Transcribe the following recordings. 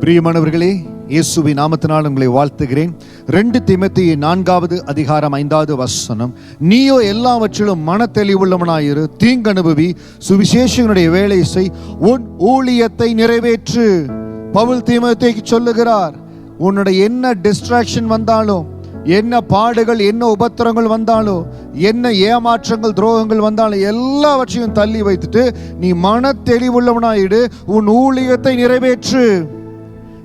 பிரியமானவர்களே, இயேசுவின் நாமத்தினால் உங்களை வாழ்த்துகிறேன். 2 தீமோத்தேயு 4வது அதிகாரம் 5வது வசனம், நீயோ எல்லாவற்றிலும் மனத்தெளிவுள்ளவனாயிரு, தீங்கனுபவி, சுவிசேஷனுடைய வேலை செய், உன் ஊழியத்தை நிறைவேற்று. பவுல் தீமோத்தேயுக்கு சொல்லுகிறார், உன்னுடைய என்ன டிஸ்ட்ராக்ஷன் வந்தாலும், என்ன பாடுகள், என்ன உபத்திரங்கள் வந்தாலும், என்ன ஏமாற்றங்கள், துரோகங்கள் வந்தாலும் எல்லாவற்றையும் தள்ளி வைத்துட்டு நீ மனத்தெளிவுள்ளவனாயிடு, உன் ஊழியத்தை நிறைவேற்று.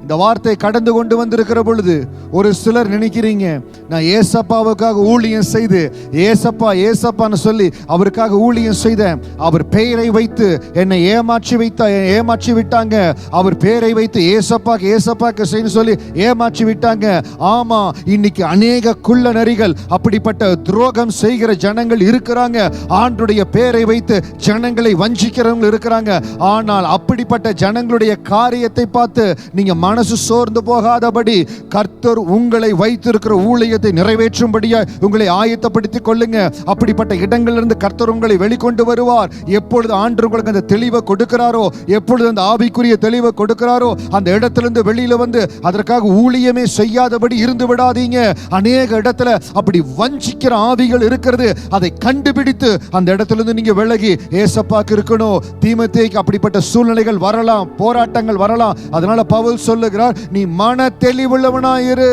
இந்த வார்த்தை கடந்து கொண்டு வந்திருக்கிற பொழுது ஒரு சிலர் நினைக்கிறீங்க, நான் ஏசப்பாவுக்காக ஊழியம் செய்து ஏசப்பா ஏசப்பான்னு சொல்லி அவருக்காக ஊழியம் செய்தேன், அவர் பெயரை வைத்து என்னை ஏமாற்றி விட்டாங்க, அவர் பெயரை வைத்து ஏசப்பாக்கு செய்ய சொல்லி ஏமாற்றி விட்டாங்க. ஆமா, இன்னைக்கு அநேக குள்ள நரிகள், அப்படிப்பட்ட துரோகம் செய்கிற ஜனங்கள் இருக்கிறாங்க. ஆண்டுடைய பெயரை வைத்து ஜனங்களை வஞ்சிக்கிறவங்க இருக்கிறாங்க. ஆனால் அப்படிப்பட்ட ஜனங்களுடைய காரியத்தை பார்த்து நீங்க மனசு சோர்ந்து போகாதபடி கர்த்தர் உங்களை வைத்திருக்கிற ஊழியத்தை நிறைவேற்றும்படியா உங்களை ஆயத்தப்படுத்திக் கொள்ளுங்க. அப்படிப்பட்ட இடங்களிலிருந்து கர்த்தர் உங்களை வெளிக்கொண்டு வருவார். எப்பொழுது ஆண்டவர் உங்களுக்கு அந்த தெளிவை கொடுக்கிறாரோ, எப்பொழுது அந்த ஆவிக்குரிய தெளிவை கொடுக்கிறாரோ, அந்த இடத்திலிருந்து வெளியில வந்து அதற்காக ஊழியமே செய்யாதபடி இருந்து விடாதீங்க. அநேக இடத்துல அப்படி வஞ்சிக்கிற ஆவிகள் இருக்கிறது. அதை கண்டுபிடித்து அந்த இடத்திலிருந்து நீங்க விலகி ஏசப்பாக்கு இருக்கணும். தீமோத்தேயுக்கு அப்படிப்பட்ட சூழ்நிலைகள் வரலாம், போராட்டங்கள் வரலாம். அதனால பவுல் சொல்லுகிறார், நீ மன தெளிவுள்ளவனாயிரு.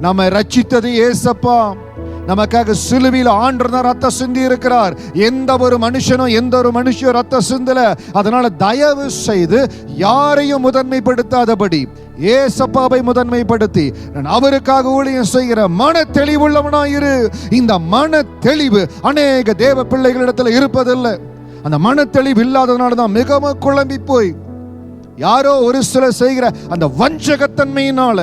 நம்ம ரட்சித்தது ஏசப்பா, நமக்காக சிலுவையில் ஆண்டவர் ரத்தம் சிந்தி இருக்கிறார். எந்த ஒரு மனுஷனும் ரத்தம் சிந்தல. அதனால தயவு செய்து யாரையும் முதன்மைப்படுத்தாதபடி ஏசப்பாவை முதன்மைப்படுத்தி நான் அவருக்காக ஊழியம் செய்கிற மன தெளிவுள்ளவனாயிரு. இந்த மன தெளிவு அநேக தேவ பிள்ளைகளிடத்தில் இருப்பதில்லை. அந்த மன தெளிவு இல்லாததுனால தான் மிகவும் குழம்பி போய் யாரோ ஒரு சிலர் செய்கிற அந்த வஞ்சகத்தன்மையினால,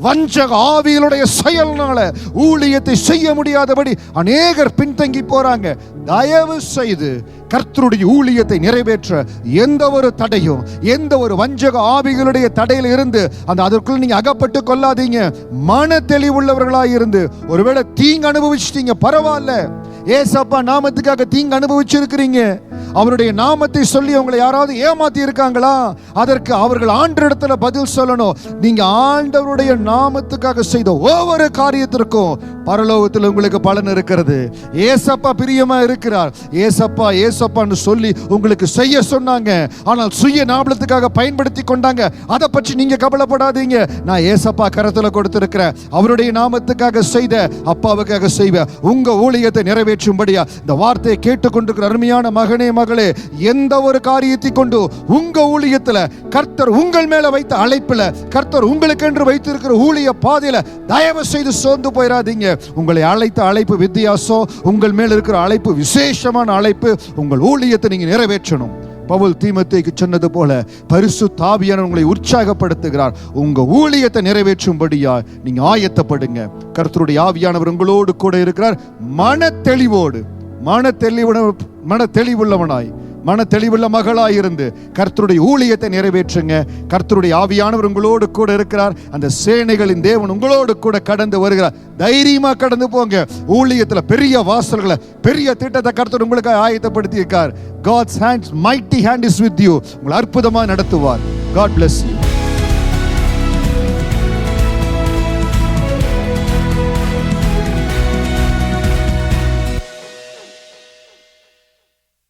வஞ்சக ஆவிகளுடைய செயல்னால ஊழியத்தை செய்ய முடியாதபடி அநேகர் பின்தங்கி போறாங்க. தயவு செய்து கர்த்தருடைய ஊழியத்தை நிறைவேற்ற எந்த ஒரு தடையும், எந்த ஒரு வஞ்சக ஆவிகளுடைய தடையில இருந்து அதற்குள்ள நீங்க அகப்பட்டு கொள்ளாதீங்க. மன தெளிவுள்ளவர்களாக இருந்து, ஒருவேளை தீங்கு அனுபவிச்சிட்டீங்க, பரவாயில்ல. ஏசப்பா நாமத்துக்காக தீங்கு அனுபவிச்சிருக்கிறீங்க. அவருடைய நாமத்தை சொல்லி அவங்களை யாராவது ஏமாத்தி இருக்காங்களா? அதற்கு அவர்கள் ஆண்டவரிடத்துல பதில் சொல்லணும். நீங்க ஆண்டவருடைய நாமத்துக்காக செய்த ஒவ்வொரு காரியத்திற்கும் பரலோகத்தில் உங்களுக்கு பலன் இருக்கிறது. ஏசப்பா பிரியமா இருக்கிறார். ஏசப்பான்னு சொல்லி உங்களுக்கு செய்ய சொன்னாங்க, ஆனால் சுய ஞாபகத்துக்காக பயன்படுத்தி கொண்டாங்க. அதை பற்றி நீங்க கவலைப்படாதீங்க. நான் ஏசப்பா கரத்துல கொடுத்திருக்கிறேன். அவருடைய நாமத்துக்காக செய்த அப்பாவுக்காக செய்வேன். உங்க ஊழியத்தை நிறைவேற்றும்படியா இந்த வார்த்தையை கேட்டுக்கொண்டிருக்கிற அருமையான மகனே, மகளே, எந்த ஒரு காரியத்தை கொண்டு உங்க ஊழியத்துல கர்த்தர் உங்கள் மேல வைத்த அழைப்புல, கர்த்தர் உங்களுக்கு என்று வைத்திருக்கிற ஊழிய பாதையில தயவு செய்து சோர்ந்து போயிடாதீங்க. உங்களை அழைத்த அழைப்பு வித்தியாசம். உங்கள் மேல இருக்கிற அழைப்பு விசேஷமான அழைப்பு. உங்கள் ஊழியத்தை நீங்க நிறைவேற்றணும். பவுல் தீமோத்தேயுக்கு சொன்னது போல பரிசுத்த ஆவியானவர் உங்களை உற்சாகப்படுத்துகிறார். உங்க ஊழியத்தை நிறைவேற்றும்படியா நீங்க ஆயத்தப்படுங்க. கர்த்தருடைய ஆவியானவர் உங்களோடு கூட இருக்கிறார். மன தெளிவுள்ளவனாய், மன தெளிவுள்ள மகளாய் இருந்து கர்த்தருடைய ஊழியத்தை நிறைவேற்றுங்க. கர்த்தருடைய ஆவியானவர் உங்களோடு கூட இருக்கிறார். அந்த சேனைகளின் தேவன் உங்களோடு கூட கடந்து வருகிறார். தைரியமா கடந்து போங்க. ஊழியத்துல பெரிய வாசல்களை, பெரிய திட்டத்தை கர்த்தர் உங்களுக்கு ஆயத்தப்படுத்தி இருக்கார். God's mighty hand is with you. உங்களை அற்புதமா நடத்துவார். God bless you.